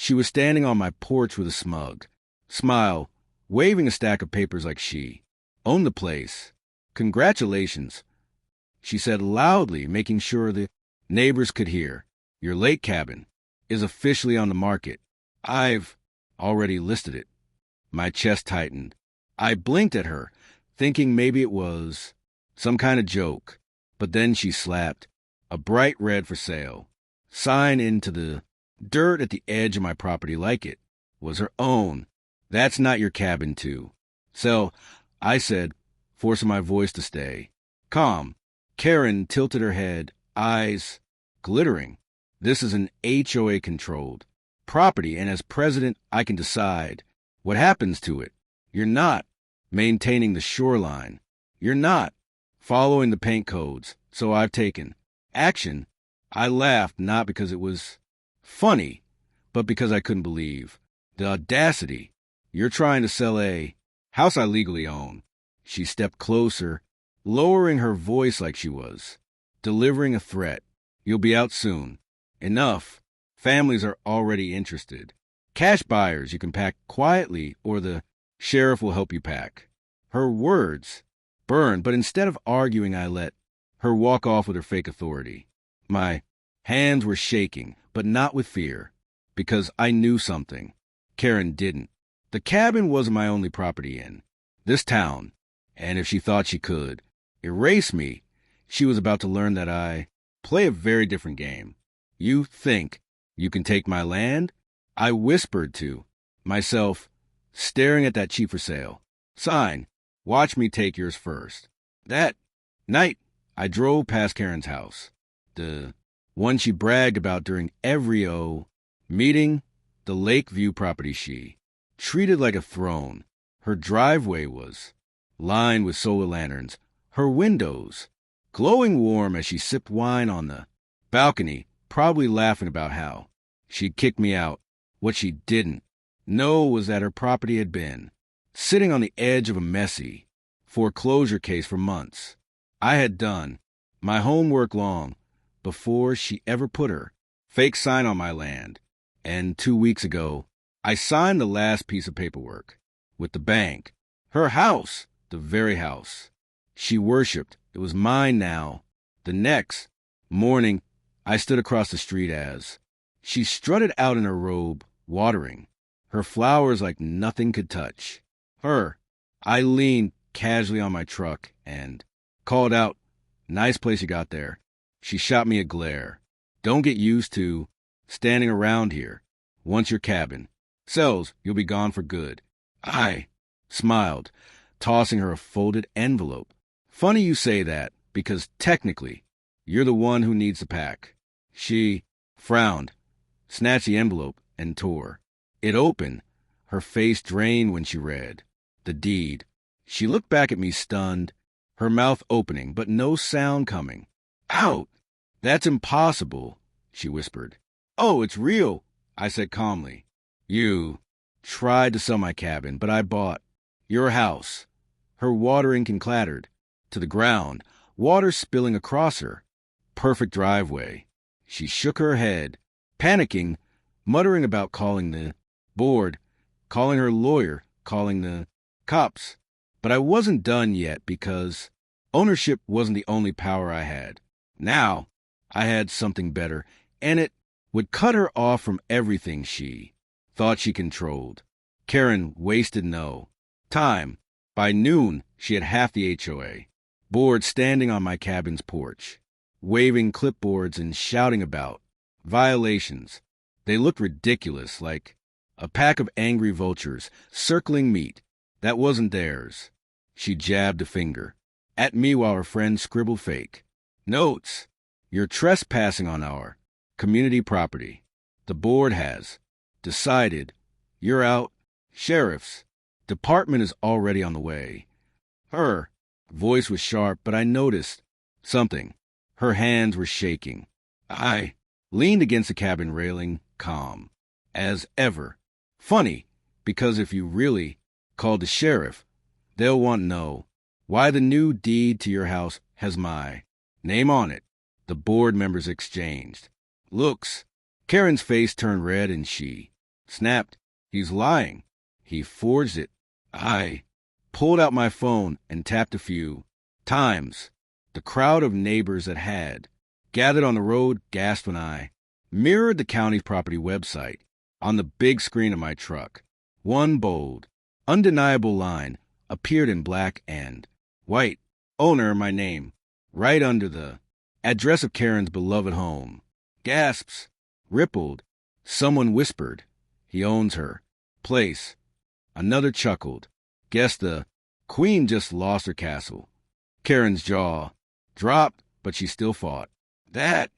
She was standing on my porch with a smug smile, waving a stack of papers like she owned the place. "Congratulations," she said loudly, making sure the neighbors could hear. "Your lake cabin is officially on the market. I've already listed it." My chest tightened. I blinked at her, thinking maybe it was some kind of joke. But then she slapped a bright red "for sale" sign into the dirt at the edge of my property like it was her own. "That's not your cabin, too." "So," I said, forcing my voice to stay calm. Karen tilted her head, eyes glittering. "This is an HOA-controlled property, and as president, I can decide what happens to it. You're not maintaining the shoreline. You're not following the paint codes, so I've taken action." I laughed, not because it was funny, but because I couldn't believe the audacity. "You're trying to sell a house I legally own." She stepped closer, lowering her voice like she was delivering a threat. "You'll be out soon. Enough. Families are already interested. Cash buyers, you can pack quietly, or the sheriff will help you pack." Her words burned, but instead of arguing, I let her walk off with her fake authority. My hands were shaking, but not with fear, because I knew something Karen didn't. The cabin wasn't my only property in this town, and if she thought she could erase me, she was about to learn that I play a very different game. "You think you can take my land?" I whispered to myself, staring at that cheap for sale sign. "Watch me take yours first." That night, I drove past Karen's house, the one she bragged about during every meeting, the Lakeview property she treated like a throne. Her driveway was lined with solar lanterns, her windows glowing warm as she sipped wine on the balcony, probably laughing about how she'd kicked me out. What she didn't know was that her property had been sitting on the edge of a messy foreclosure case for months. I had done my homework long before she ever put her fake sign on my land, and 2 weeks ago, I signed the last piece of paperwork with the bank. Her house, the very house she worshipped, it was mine now. The next morning, I stood across the street as she strutted out in her robe, watering her flowers like nothing could touch her. I leaned casually on my truck and called out, "Nice place you got there." She shot me a glare. "Don't get used to standing around here. Once your cabin sells, you'll be gone for good." I smiled, tossing her a folded envelope. "Funny you say that, because technically, you're the one who needs the pack." She frowned, snatched the envelope, and tore it open. Her face drained when she read the deed. She looked back at me stunned, her mouth opening, but no sound coming out. "That's impossible," she whispered. "Oh, it's real," I said calmly. "You tried to sell my cabin, but I bought your house." Her water ink clattered to the ground, water spilling across her perfect driveway. She shook her head, panicking, muttering about calling the board, calling her lawyer, calling the cops. But I wasn't done yet, because ownership wasn't the only power I had. Now I had something better, and it would cut her off from everything she thought she controlled. Karen wasted no time. By noon, she had half the HOA board standing on my cabin's porch, waving clipboards and shouting about violations. They looked ridiculous, like a pack of angry vultures circling meat that wasn't theirs. She jabbed a finger at me while her friend scribbled fake notes. "You're trespassing on our community property. The board has decided you're out. Sheriff's department is already on the way." Her voice was sharp, but I noticed something. Her hands were shaking. I leaned against the cabin railing, calm as ever. Funny, because if you really called the sheriff, they'll want to know why the new deed to your house has my name on it. The board members exchanged looks. Karen's face turned red and she Snapped. He's lying. He forged it. I pulled out my phone and tapped a few times. The crowd of neighbors that had gathered on the road gasped when I mirrored the county's property website on the big screen of my truck. One bold, undeniable line appeared in black and white. Owner, my name, right under the address of Karen's beloved home. Gasps rippled. Someone whispered, he owns her place. Another chuckled. Guess the queen just lost her castle. Karen's jaw dropped, but she still fought. That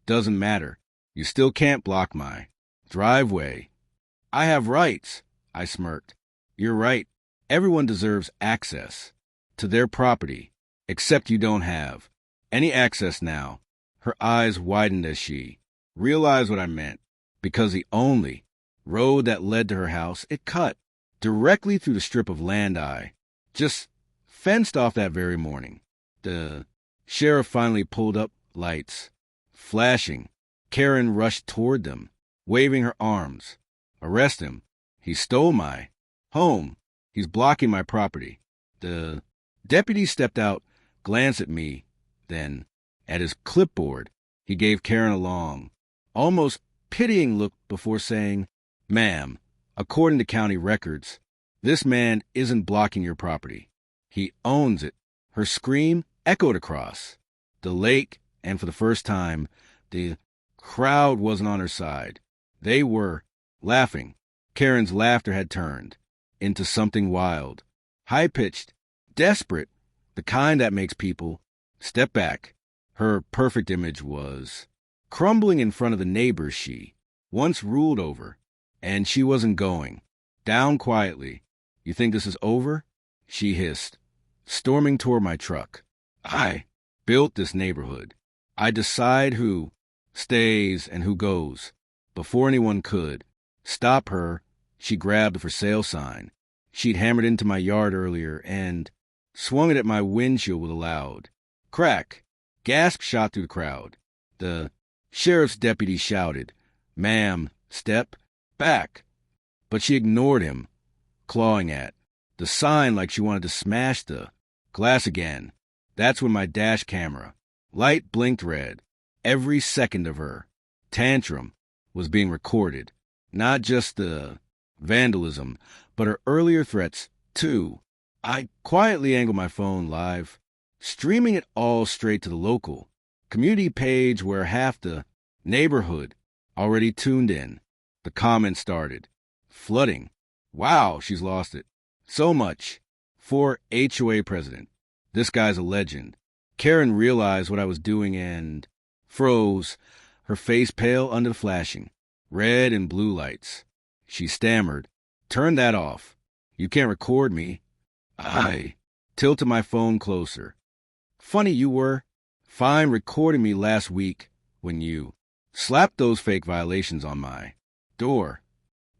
doesn't matter. You still can't block my driveway. I have rights, I smirked. You're right. Everyone deserves access to their property, except you don't have any access now. Her eyes widened as she realized what I meant, because the only road that led to her house, it cut directly through the strip of land I just fenced off that very morning. The sheriff finally pulled up, lights flashing. Karen rushed toward them, waving her arms. Arrest him. He stole my home. He's blocking my property. The deputy stepped out, glanced at me, then at his clipboard. He gave Karen a long, almost pitying look before saying, Ma'am, according to county records, this man isn't blocking your property. He owns it. Her scream echoed across the lake, and for the first time, the crowd wasn't on her side. They were laughing. Karen's laughter had turned into something wild, high-pitched, desperate, the kind that makes people step back. Her perfect image was crumbling in front of the neighbors she once ruled over, and she wasn't going down quietly. You think this is over? She hissed, storming toward my truck. I built this neighborhood. I decide who stays and who goes. Before anyone could stop her, she grabbed the for sale sign she'd hammered into my yard earlier and swung it at my windshield with a loud crack. Gasp shot through the crowd. The sheriff's deputy shouted, Ma'am, step back. But she ignored him, clawing at the sign like she wanted to smash the glass again. That's when my dash camera light blinked red. Every second of her tantrum was being recorded. Not just the vandalism, but her earlier threats, too. I quietly angled my phone live, streaming it all straight to the local community page where half the neighborhood already tuned in. The comments started flooding. Wow, she's lost it. So much. For HOA president. This guy's a legend. Karen realized what I was doing and froze, her face pale under the flashing red and blue lights. She stammered, Turn that off. You can't record me. I tilted my phone closer. Funny you were fine recording me last week when you slapped those fake violations on my door.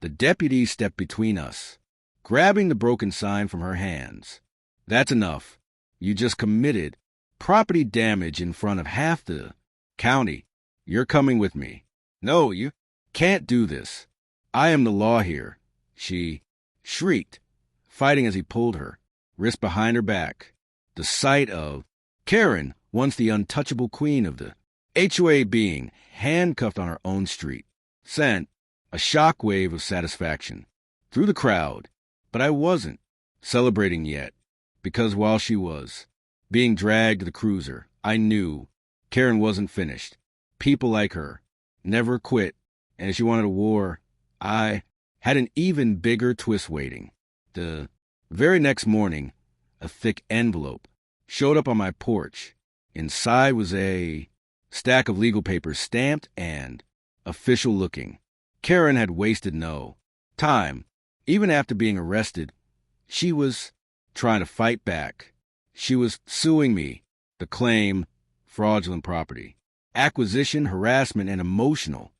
The deputy stepped between us, grabbing the broken sign from her hands. That's enough. You just committed property damage in front of half the county. You're coming with me. No, you can't do this. I am the law here. She shrieked, fighting as he pulled her, wrist behind her back. The sight of Karen, once the untouchable queen of the HOA being handcuffed on her own street, sent a shockwave of satisfaction through the crowd. But I wasn't celebrating yet, because while she was being dragged to the cruiser, I knew Karen wasn't finished. People like her never quit, and if she wanted a war, I had an even bigger twist waiting. The very next morning, a thick envelope showed up on my porch. Inside was a stack of legal papers, stamped and official looking. Karen had wasted no time. Even after being arrested, she was trying to fight back. She was suing me to claim fraudulent property, acquisition, harassment, and emotional